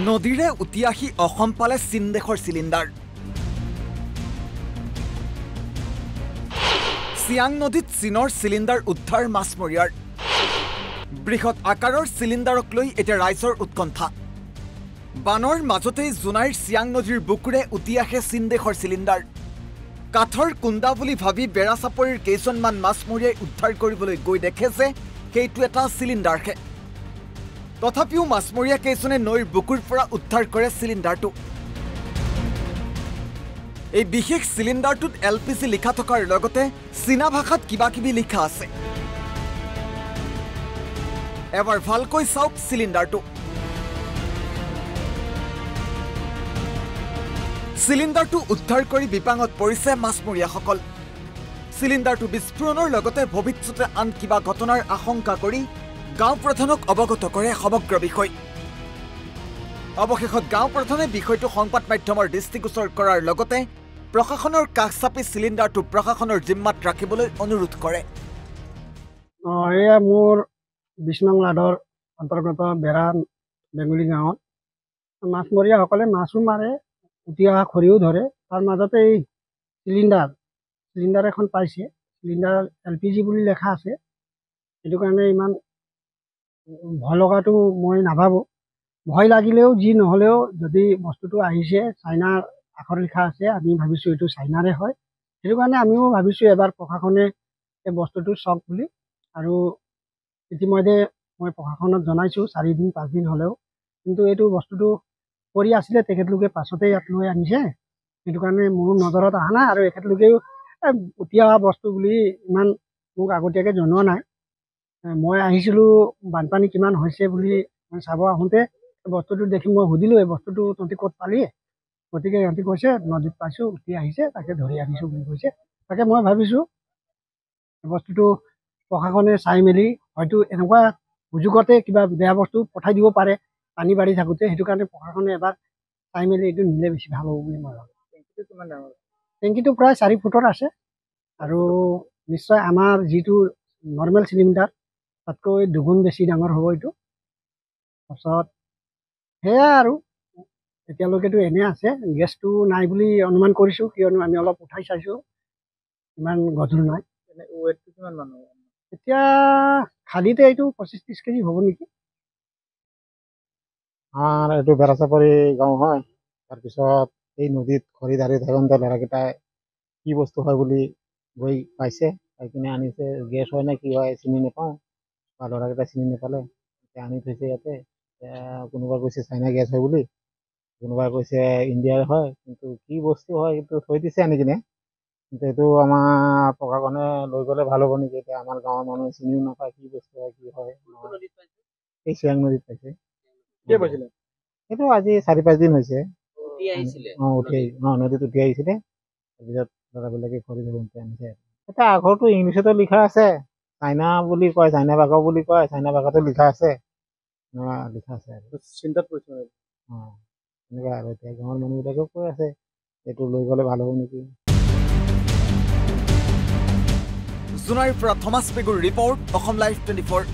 নদীৰে উটি আহি অসম পালে চীন দেশৰ চিলিণ্ডাৰ। চিয়াং নদীত চীনৰ চিলিণ্ডাৰ উদ্ধাৰ মাছমৰীয়াৰ। বৃহৎ আকাৰৰ চিলিণ্ডাৰক লৈ এতিয়া ৰাইজৰ উৎকণ্ঠা। বানৰ মাজতেই জোনাইৰ চিয়াং নদীৰ বুকুৰে উটি আহে চীন দেশৰ চিলিণ্ডাৰ। কাঠৰ কুণ্ডা বুলি ভাবি বেৰা চাপৰিৰ কেইজনমান মাছমৰীয়াই উদ্ধাৰ কৰিবলৈ গৈ দেখে যে সেইটো এটা চিলিণ্ডাৰহে। তথাপিও মাছমৰীয়া কেইজনে নৈৰ বুকুৰ পৰা উদ্ধাৰ কৰে চিলিণ্ডাৰটো। এই বিশেষ চিলিণ্ডাৰটোত LPG লিখা থকাৰ লগতে চীনা ভাষাত কিবা কিবি লিখা আছে। এবাৰ ভালকৈ চাওক চিলিণ্ডাৰটো। চিলিণ্ডাৰটো উদ্ধাৰ কৰি বিপাঙত পৰিছে মাছমৰীয়াসকল। চিলিণ্ডাৰটো বিস্ফোৰণৰ লগতে ভৱিষ্যতে আন কিবা ঘটনাৰ আশংকা কৰি গাঁও প্ৰধানক অৱগত কৰে সমগ্ৰ বিষয়। অৱশেষত গাঁও প্ৰধানে বিষয়টো সংবাদ মাধ্যমৰ দৃষ্টিগোচৰ কৰাৰ লগতে প্ৰশাসনৰ কাষ চাপি চিলিণ্ডাৰটো প্ৰশাসনৰ জিম্মাত ৰাখিবলৈ অনুৰোধ কৰে। এয়া মোৰ 20 নং লাডৰ অন্তৰ্গত বেৰা বেঙ্গুলি গাঁৱত মাছমৰীয়াসকলে মাছো মাৰে, উটি অহা খৰিও ধৰে। তাৰ মাজতে এই চিলিণ্ডাৰ এখন পাইছে। চিলিণ্ডাৰ LPG বুলি লেখা আছে। সেইটো কাৰণে ইমান ভয় লগাটো মই নাভাবোঁ। ভয় লাগিলেও যি নহ'লেও যদি বস্তুটো আহিছে চাইনাৰ আখৰ লিখা আছে, আমি ভাবিছোঁ এইটো চাইনাৰে হয়। সেইটো কাৰণে আমিও ভাবিছোঁ এবাৰ প্ৰশাসনে এই বস্তুটো চাওক বুলি। আৰু ইতিমধ্যে মই প্ৰশাসনক জনাইছোঁ 4 দিন 5 দিন হ'লেও, কিন্তু এইটো বস্তুটো পৰি আছিলে, তেখেতলোকে পাছতে ইয়াত লৈ আনিছে। সেইটো কাৰণে মোৰ নজৰত অহা নাই আৰু এখেতলোকেও উটি অহা বস্তু বুলি ইমান মোক আগতীয়াকৈ জনোৱা নাই। মই আহিছিলোঁ বানপানী কিমান হৈছে বুলি চাব আহোঁতে বস্তুটো দেখি মই সুধিলোঁ, এই বস্তুটো তহঁতি ক'ত পালি? গতিকে সিহঁতি কৈছে নদীত পাইছোঁ, উটি আহিছে, তাকে ধৰি আনিছোঁ বুলি কৈছে। তাকে মই ভাবিছোঁ বস্তুটো প্ৰশাসনে চাই মেলি হয়তো এনেকুৱা সুযোগতে কিবা বেয়া বস্তু পঠাই দিব পাৰে পানী বাঢ়ি থাকোঁতে। সেইটো কাৰণে প্ৰশাসনে এবাৰ চাই মেলি এইটো নিলে বেছি ভাল হ'ব বুলি মই ভাবোঁ। টেংকিটো কিমান ডাঙৰ? টেংকিটো প্ৰায় 4 ফুটৰ আছে আৰু নিশ্চয় আমাৰ যিটো নৰ্মেল চিলিণ্ডাৰ তাতকৈ দুগুণ বেছি ডাঙৰ হ'ব এইটো। তাৰপাছত সেয়াই আৰু এতিয়ালৈকেতো এনে আছে, গেছটো নাই বুলি অনুমান কৰিছোঁ, কিয়নো আমি অলপ উঠাই চাইছোঁ, ইমান গধুৰ নাই। ৱেটটো কিমান মান হ'ব? এতিয়া খালীতে এইটো 25-30 কেজি হ'ব নেকি। আমাৰ এইটো বেৰাচাপৰি গাঁও হয়। তাৰপিছত এই নদীত খৰি ধাৰি থাকোঁতে ল'ৰাকেইটাই কি বস্তু হয় বুলি গৈ পাইছে, পাই কিনে আনিছে। গেছ হয় নে কি হয় চিনি নাপাওঁ, বা ল'ৰাকেইটাই চিনি নাপালে এতিয়া আনি থৈছে ইয়াতে। কোনোবাই কৈছে চাইনা গেছ হয় বুলি, কোনোবাই কৈছে ইণ্ডিয়াৰ হয়, কিন্তু কি বস্তু হয় কিন্তু থৈ দিছে আনি কিনে। কিন্তু এইটো আমাৰ প্ৰশাসনে লৈ গ'লে ভাল হ'ব নেকি। এতিয়া আমাৰ গাঁৱৰ মানুহে চিনিও নাপায় কি বস্তু হয় কি হয়। এই চিয়াং নদীত পাইছে। এইটো আজি 4-5 দিন হৈছে। নদীত উঠি আহিছিলে, তাৰপিছত ল'ৰাবিলাকে খৰি ধৰোঁতে আনিছে। এতিয়া আগৰটো ইংলিছতো লিখা আছে, চাইনা বুলি কয়, চাইনা বাঘ বুলি কয়, চাইনা বাঘতো লিখা আছে, এনেকুৱা লিখা আছে আৰু চিন্তাত পৰিছে। এনেকুৱা আৰু এতিয়া গাঁৱৰ মানুহবিলাকেও কৈ আছে এইটো লৈ গ'লে ভাল হ'ব নেকি। জোনাইৰ পৰা থমাছ পেগুৰ ৰিপৰ্ট, অসম লাইভ 24।